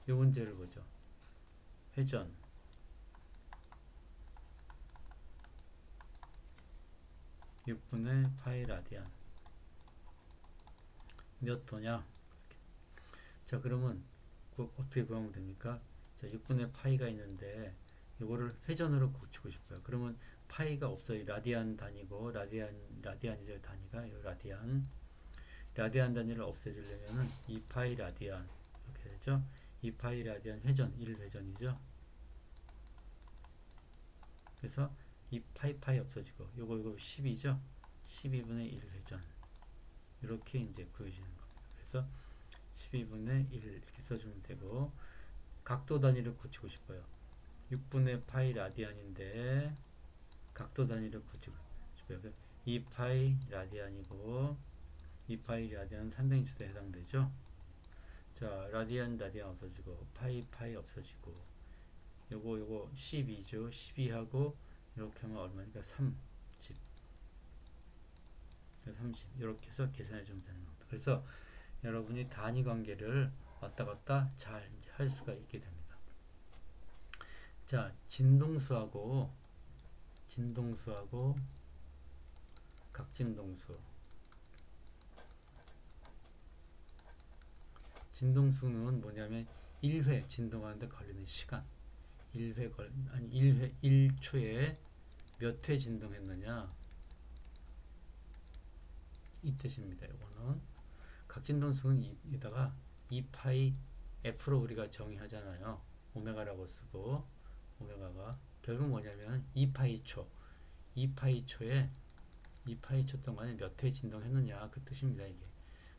이 문제를 보죠. 회전 6분의 파이 라디안 몇 도냐? 자, 그러면 어떻게 구하면 됩니까? 자, 6분의 파이가 있는데 이거를 회전으로 고치고 싶어요. 그러면 파이가 없어요. 라디안 단위고 라디안이죠. 단위가 이 라디안 단위를 없애주려면은 2파이 라디안 이렇게 되죠. 2파이 라디안 회전 1회전이죠. 그래서 2파이 없어지고 요거 10이죠. 12분의 1회전 이렇게 이제 구해주는 겁니다. 그래서 12분의 1 이렇게 써주면 되고 각도 단위를 고치고 싶어요. 6분의 파이 라디안인데 각도 단위를 고치고 싶어요. 2파이 라디안이고 2파이 라디안 360도 해당되죠. 자, 라디안 없어지고 파이 없어지고 요거 12죠. 12하고 이렇게 하면 얼마니까 30 이렇게 해서 계산해 주면 되는 겁니다. 그래서 여러분이 단위 관계를 왔다 갔다 잘 할 수가 있게 됩니다. 자, 진동수하고 각진동수. 진동수는 뭐냐면 1회 진동하는데 걸리는 시간. 1초에 몇 회 진동했느냐 이 뜻입니다. 이거는 각진동수는 이다가 2파이 f로 우리가 정의하잖아요. 오메가라고 쓰고 오메가가 결국 뭐냐면 2파이 초에 2파이 초 동안에 몇 회 진동했느냐 그 뜻입니다. 이게.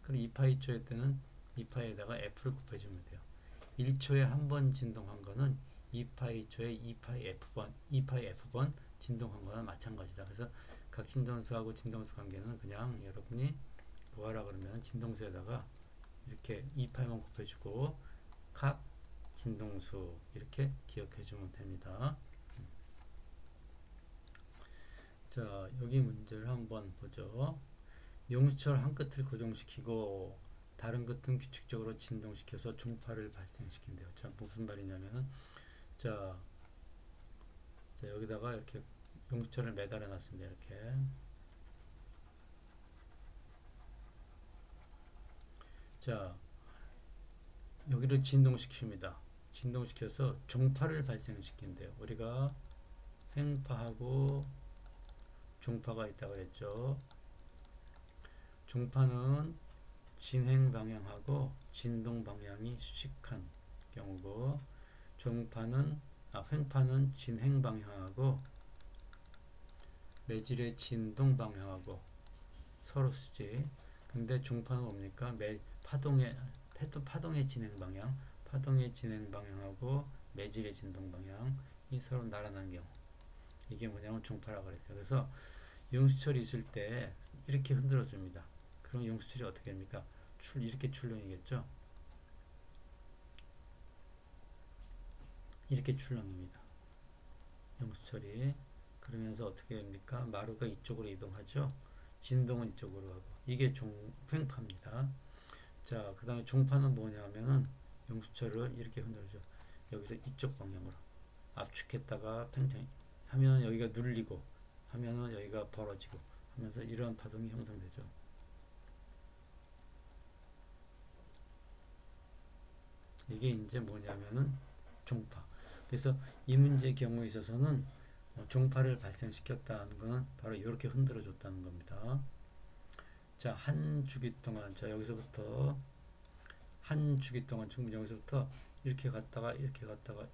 그럼 2파이 초에 때는 2파이에다가 f를 곱해주면 돼요. 1초에 한 번 진동한 거는 2파이 초에 2파이 f번 진동한 거나 마찬가지다. 그래서 각진동수하고 진동수 관계는 그냥 여러분이 뭐하라 그러면 진동수에다가 이렇게 2파이만 곱해주고 각 진동수 이렇게 기억해 주면 됩니다. 자, 여기 문제를 한번 보죠. 용수철 한 끝을 고정시키고 다른 끝은 규칙적으로 진동시켜서 종파를 발생시킨대요. 자, 무슨 말이냐면은 자, 여기다가 이렇게 용수철을 매달아 놨습니다. 이렇게. 자, 여기를 진동시킵니다. 진동시켜서 종파를 발생시킨대요. 우리가 횡파하고 종파가 있다고 그랬죠. 종파는 진행 방향하고 진동 방향이 수직한 경우고 횡파는 진행 방향하고 매질의 진동 방향하고 서로 수직. 근데 종파는 뭡니까? 파동의 진행 방향하고 매질의 진동 방향이 서로 나란한 경우. 이게 뭐냐면 종파라고 그랬어요. 그래서 용수철이 있을 때 이렇게 흔들어 줍니다. 그럼 용수철이 어떻게 됩니까? 이렇게 출렁이겠죠? 이렇게 출렁입니다. 용수철이. 그러면서 어떻게 됩니까? 마루가 이쪽으로 이동하죠? 진동은 이쪽으로 가고. 이게 횡파입니다. 자, 그 다음에 종파는 뭐냐면은 용수철을 이렇게 흔들어줘. 여기서 이쪽 방향으로. 압축했다가 팽창 하면 여기가 눌리고 하면은 여기가 벌어지고 하면서 이러한 파동이 형성되죠. 이게 이제 뭐냐면은 종파. 그래서 이 문제의 경우에 있어서는 종파를 발생시켰다는 것은 바로 이렇게 흔들어 줬다는 겁니다. 자, 한 주기 동안, 자, 여기서부터 한 주기 동안 충분히 여기서부터 이렇게 갔다가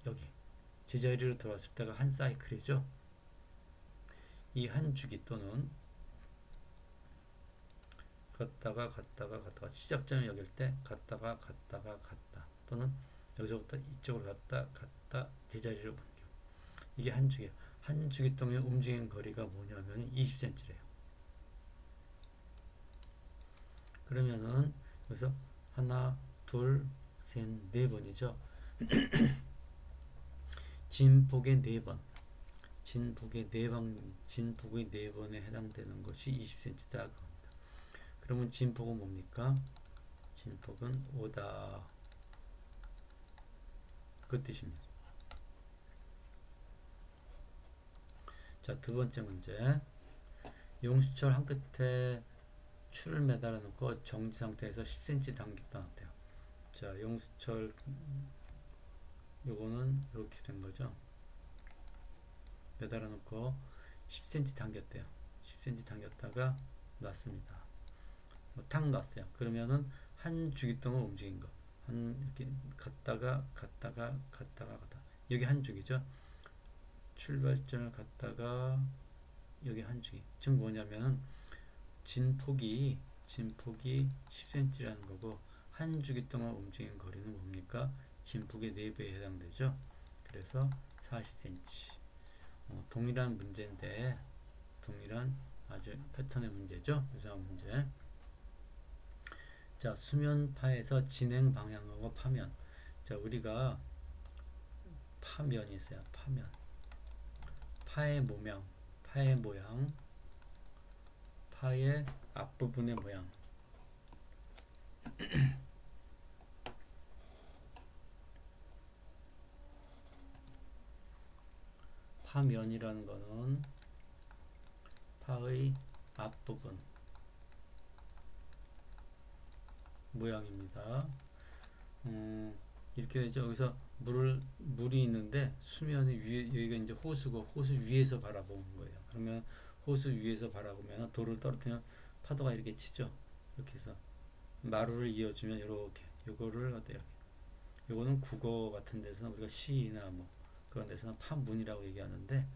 여기 제자리로 돌아왔을 때가 한 사이클이죠. 이 한 주기 또는 갔다가 시작점이 여길 때 갔다가 또는 여기서부터 이쪽으로 갔다 제자리로 옮겨. 이게 한 주기야. 한 주기 동안 움직인 거리가 뭐냐면 20cm래요. 그러면은 여기서 하나, 둘, 셋, 네 번이죠. 진폭의 네 번. 진폭의 4번에 해당되는 것이 20cm다. 그러면 진폭은 뭡니까? 진폭은 5다. 그 뜻입니다. 자, 두 번째 문제. 용수철 한 끝에 줄을 매달아 놓고 정지 상태에서 10cm 당겼다 놨대요. 자, 용수철 요거는 이렇게 된 거죠. 매달아 놓고 10cm 당겼대요. 10cm 당겼다가 놨습니다. 탁 놨어요. 그러면은 한 주기 동안 움직인 거. 이렇게 갔다가 여기 한 주기죠. 출발점을 갔다가 여기 한 주기. 즉 뭐냐면은 진폭이 10cm라는 거고 한 주기 동안 움직인 거리는 뭡니까? 진폭의 4배에 해당되죠. 그래서 40cm. 동일한 문제인데 동일한 아주 패턴의 문제죠. 유사한 문제. 자, 수면파에서 진행 방향하고 파면. 자, 우리가 파면이 있어요. 파면. 파의 모양, 파의 앞부분의 모양. 파면이라는 거는 파의 앞부분 모양입니다. 이렇게 되죠. 여기서 물이 있는데 수면이 위에, 여기가 이제 호수고 호수 위에서 바라보는 거예요. 그러면 호수 위에서 바라보면 돌을 떨어뜨리면 파도가 이렇게 치죠. 이렇게 해서 마루를 이어주면 이렇게 요거를 어때요? 요거는 국어 같은 데서는 우리가 시나 뭐 그런 데서는 파문이라고 얘기하는데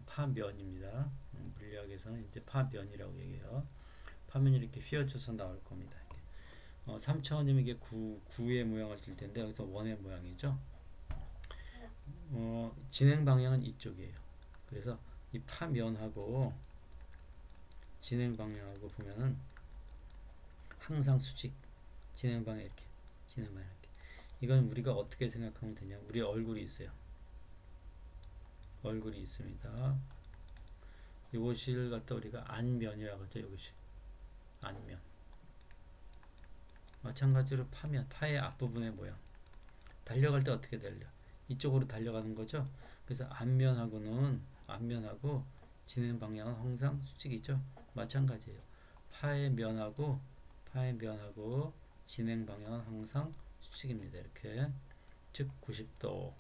파면입니다. 물리학에서는 이제 파면이라고 얘기해요. 파면이 이렇게 휘어져서 나올 겁니다. 3차원이면 이게 구의 모양을 줄 텐데 여기서 원의 모양이죠. 진행 방향은 이쪽이에요. 그래서 이 파면하고 진행 방향하고 보면은 항상 수직 진행 방향 이렇게 진행 방향 이렇게. 이건 우리가 어떻게 생각하면 되냐? 우리 얼굴이 있어요. 얼굴이 있습니다. 이것을 갖다 우리가 안면이라고 하죠. 이것이 안면. 마찬가지로 파의 앞부분의 모양. 달려갈 때 어떻게 달려? 이쪽으로 달려가는 거죠. 그래서 앞면하고 진행 방향은 항상 수직이죠. 마찬가지예요. 파의 면하고 진행 방향은 항상 수직입니다. 이렇게 즉 90도.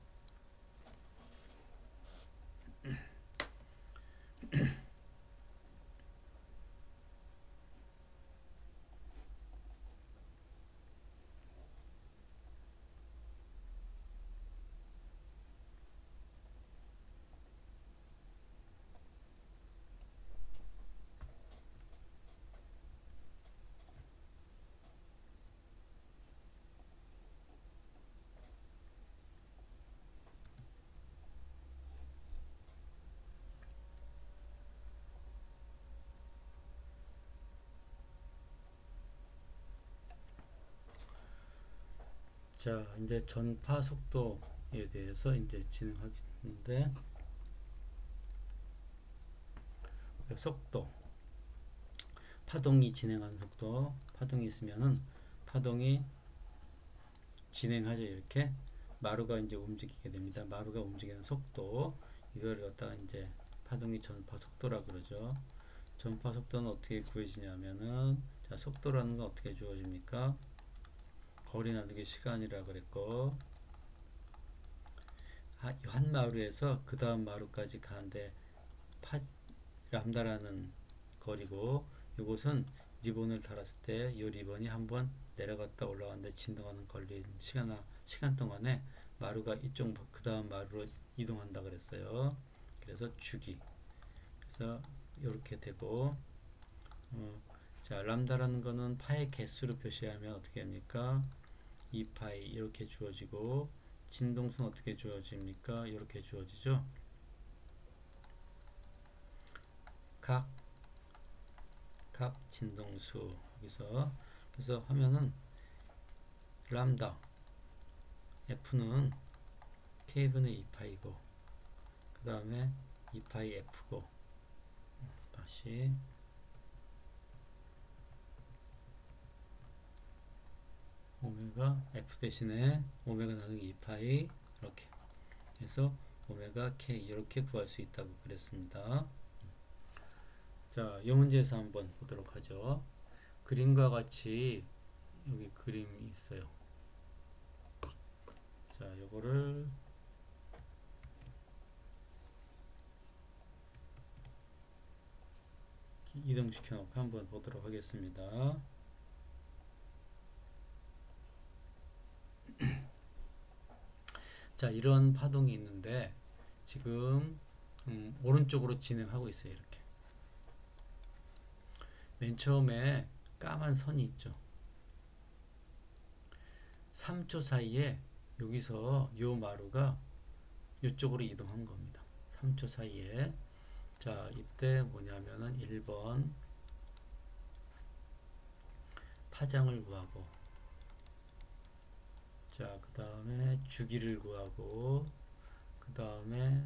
자, 이제 전파 속도에 대해서 이제 진행하겠는데, 속도, 파동이 진행하는 속도, 파동이 있으면은 파동이 진행하죠. 이렇게 마루가 이제 움직이게 됩니다. 마루가 움직이는 속도, 이걸 갖다가 이제 파동이 전파 속도라 그러죠. 전파 속도는 어떻게 구해지냐면은, 자, 속도라는 건 어떻게 주어집니까? 거리 나누기 시간이라 그랬고, 한 마루에서 그 다음 마루까지 가는데 람다라는 거리고, 이것은 리본을 달았을 때 이 리본이 한번 내려갔다 올라갔는데 진동하는 걸린 시간 동안에 마루가 이쪽 그 다음 마루로 이동한다 그랬어요. 그래서 주기. 그래서 이렇게 되고, 자, 람다라는 거는 파의 개수로 표시하면 어떻게 합니까? 2파이 이렇게 주어지고, 진동수는 어떻게 주어집니까? 이렇게 주어지죠. 각 진동수 여기서 그래서 하면은 람다 F는 K분의 2파이고 그 다음에 2파이 F고, 다시 오메가 F 대신에 오메가 나누기 2파이 이렇게 해서 오메가 K 이렇게 구할 수 있다고 그랬습니다. 자, 이 문제에서 한번 보도록 하죠. 그림과 같이 여기 그림이 있어요. 자, 요거를 이동시켜 놓고 한번 보도록 하겠습니다. 자, 이런 파동이 있는데 지금 오른쪽으로 진행하고 있어요. 이렇게 맨 처음에 까만 선이 있죠. 3초 사이에 여기서 요 마루가 이쪽으로 이동한 겁니다. 3초 사이에. 자, 이때 뭐냐면은 1번 파장을 구하고, 자, 그 다음에 주기를 구하고, 그 다음에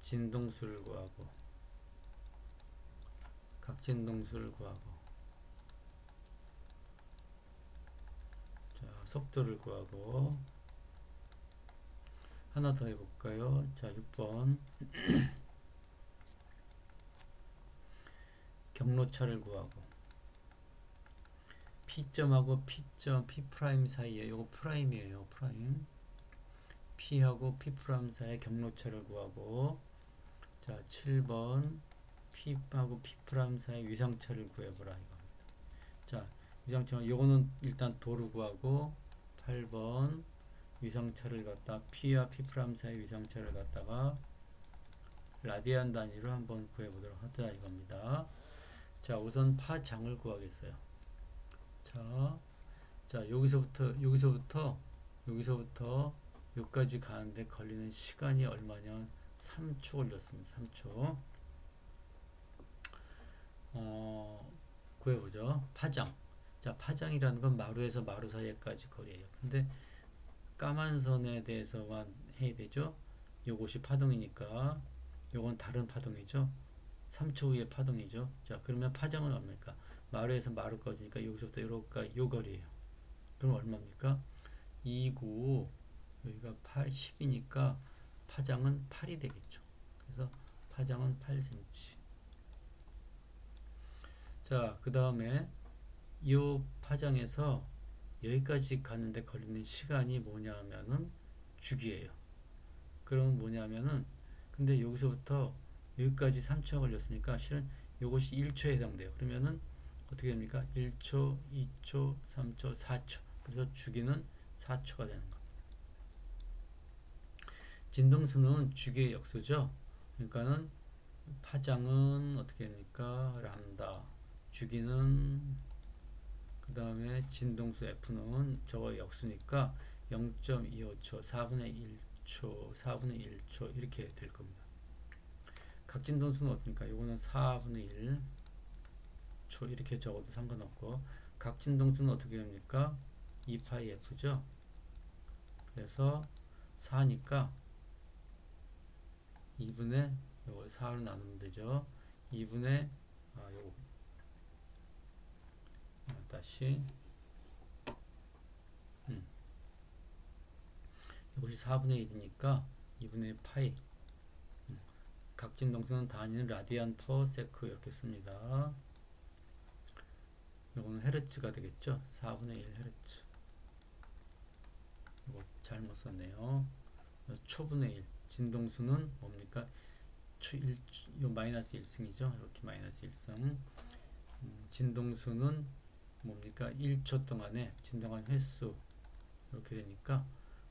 진동수를 구하고, 각진동수를 구하고, 자, 속도를 구하고, 하나 더 해볼까요? 자, 6번 경로차를 구하고, P점하고 P점, P' 사이에, 요거 프라임이에요. 프라임. P하고 P' 사이에 경로차를 구하고, 자, 7번 P하고 P' 사이에 위상차를 구해보라 이겁니다. 자, 위상차, 요거는 일단 도를 구하고, 8번 위상차를 갖다 P와 P' 사이에 위상차를 갖다가 라디안 단위로 한번 구해보도록 하자 이겁니다. 자, 우선 파장을 구하겠어요. 자, 여기서부터 여기까지 가는데 걸리는 시간이 얼마냐? 3초 걸렸습니다. 3초. 구해보죠. 파장. 자, 파장이라는 건 마루에서 마루 사이까지 거리예요. 근데 까만 선에 대해서만 해야 되죠. 요것이 파동이니까 요건 다른 파동이죠. 3초 후의 파동이죠. 자, 그러면 파장은 얼마입니까? 마루에서 마루까지니까 여기서부터 여기까지 요 거리예요. 그럼 얼마입니까? 2구 여기가 8, 10이니까 파장은 8이 되겠죠. 그래서 파장은 8cm. 자, 그 다음에 이 파장에서 여기까지 가는데 걸리는 시간이 뭐냐면은 주기예요. 그럼 뭐냐면은 근데 여기서부터 여기까지 3초가 걸렸으니까 실은 이것이 1초에 해당돼요. 그러면은 어떻게 됩니까? 1초, 2초, 3초, 4초. 그래서 주기는 4초가 되는 겁니다. 진동수는 주기의 역수죠. 그러니까는 파장은 어떻게 됩니까? 람다. 주기는 그 다음에 진동수 F는 저거 역수니까 0.25초, 4분의 1초, 4분의 1초 이렇게 될 겁니다. 각진동수는 어떻습니까? 이거는 4분의 1초 이렇게 적어도 상관없고, 각진동수는 어떻게 됩니까? 2파이 F죠. 그래서 4니까 2분의 요거 4로 나누면 되죠. 2분의 요거 다시 이것이 4분의 1이니까 2분의 파이. 각진동수는 단위는 라디안 퍼 세크 이렇게 씁니다. 이거는 헤르츠가 되겠죠. 4분의 1 헤르츠. 이거 잘못 썼네요. 초분의 1. 진동수는 뭡니까? 요 마이너스 1승이죠. 이렇게 마이너스 1승. 진동수는 뭡니까? 1초 동안에 진동한 횟수. 이렇게 되니까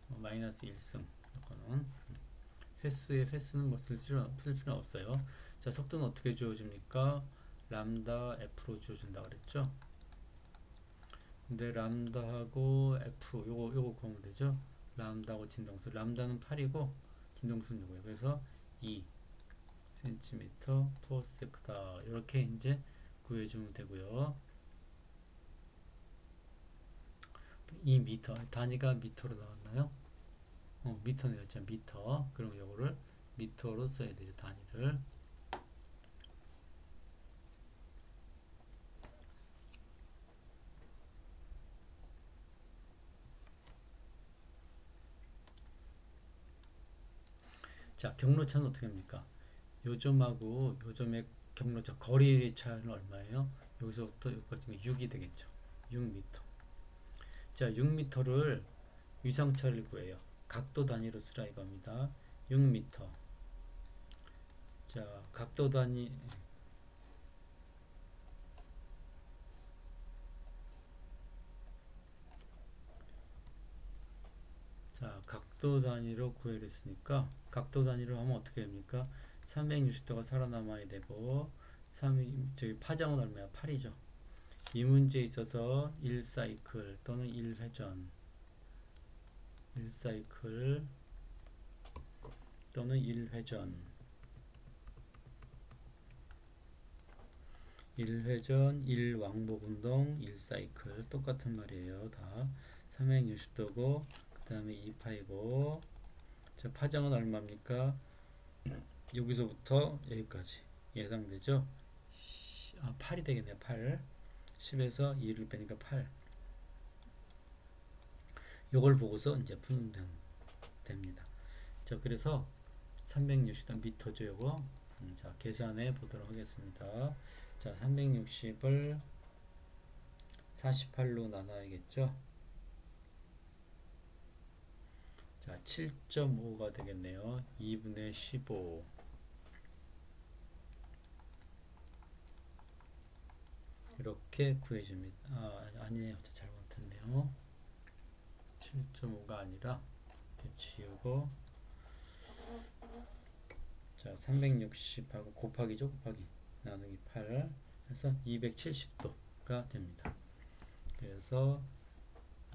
마이너스 1승. 이거는 횟수는 뭐 쓸 필요는 없어요. 자, 속도는 어떻게 주어집니까? 람다 F로 주어진다 그랬죠. 근데 람다하고 F 요거 구하면 되죠. 람다하고 진동수. 람다는 8이고 진동수는 요거예요. 그래서 2cm per sec다. 이렇게 이제 구해주면 되고요. 2m 단위가 미터로 나왔나요? 미터네요. 자, 미터. 그럼 요거를 미터로 써야 되죠. 단위를. 자, 경로차는 어떻게 합니까? 요점하고 요점의 경로차 거리 차는 얼마예요? 여기서부터 여기까지 6이 되겠죠. 6m. 자, 6m를 위상차를 구해요. 각도 단위로 쓰라 이겁니다. 6m. 자, 각도 단위. 자, 각도 단위로 구해를 했으니까 각도 단위로 하면 어떻게 됩니까? 360도가 살아남아야 되고 저기 파장은 얼마야? 8이죠. 이 문제에 있어서 1사이클 또는 1회전 1사이클 또는 1회전 1회전 1왕복운동 1사이클 똑같은 말이에요. 다 360도고 그 다음에 2파이고 자, 파장은 얼마입니까? 여기서부터 여기까지 예상되죠? 8이 되겠네요. 8 10에서 2를 빼니까 8 요걸 보고서 이제 푸는 됩니다. 자, 그래서 360도 미터죠. 요거 자, 계산해 보도록 하겠습니다. 자, 360을 48로 나눠야겠죠. 자, 7.5가 되겠네요. 2분의 15 이렇게 구해줍니다. 아니네요. 잘못했네요. 7.5가 아니라 이렇게 지우고 자, 360하고 곱하기죠. 곱하기 나누기 8 해서 270도가 됩니다. 그래서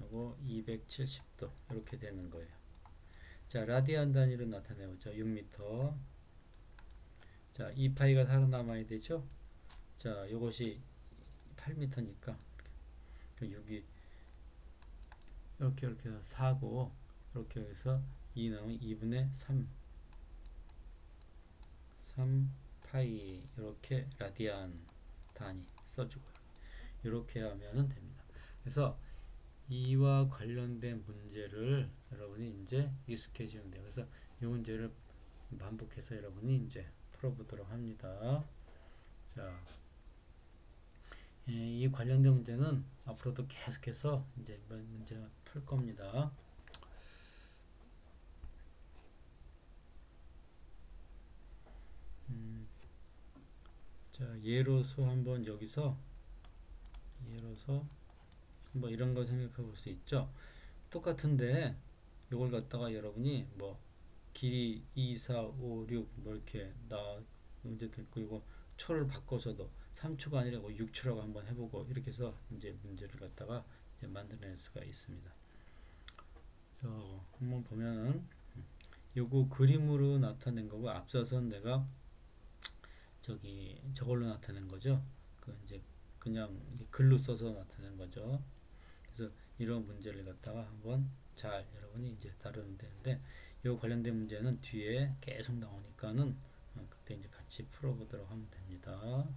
요거 270도 이렇게 되는 거예요. 자, 라디안 단위로 나타내보죠. 6m. 자, 2파이가 살아남아야 되죠. 자, 요것이 8m니까 6이 이렇게 해서 4고 이렇게 해서 2 나오면 2분의 3파이 이렇게 라디안 단위 써주고요. 이렇게 하면 됩니다. 그래서 이와 관련된 문제를 여러분이 이제 익숙해지면 돼요. 그래서 이 문제를 반복해서 여러분이 이제 풀어보도록 합니다. 자, 이 관련된 문제는 앞으로도 계속해서 이제 문제 풀 겁니다. 자, 예로서 한번 여기서 뭐 이런 거 생각해 볼 수 있죠. 똑같은데 이걸 갖다가 여러분이 뭐 길이 2, 4, 5, 6 뭐 이렇게 문제도 있고 이거 초를 바꿔서도 3초가 아니라 6초라고 한번 해보고 이렇게 해서 이제 문제를 갖다가 이제 만들어낼 수가 있습니다. 한번 보면은 요거 그림으로 나타낸 거고 앞서선 내가 저걸로 나타낸 거죠. 그 이제 그냥 글로 써서 나타낸 거죠. 그래서 이런 문제를 갖다가 한번 잘 여러분이 이제 다루면 되는데 요 관련된 문제는 뒤에 계속 나오니까는 그때 이제 같이 풀어보도록 하면 됩니다.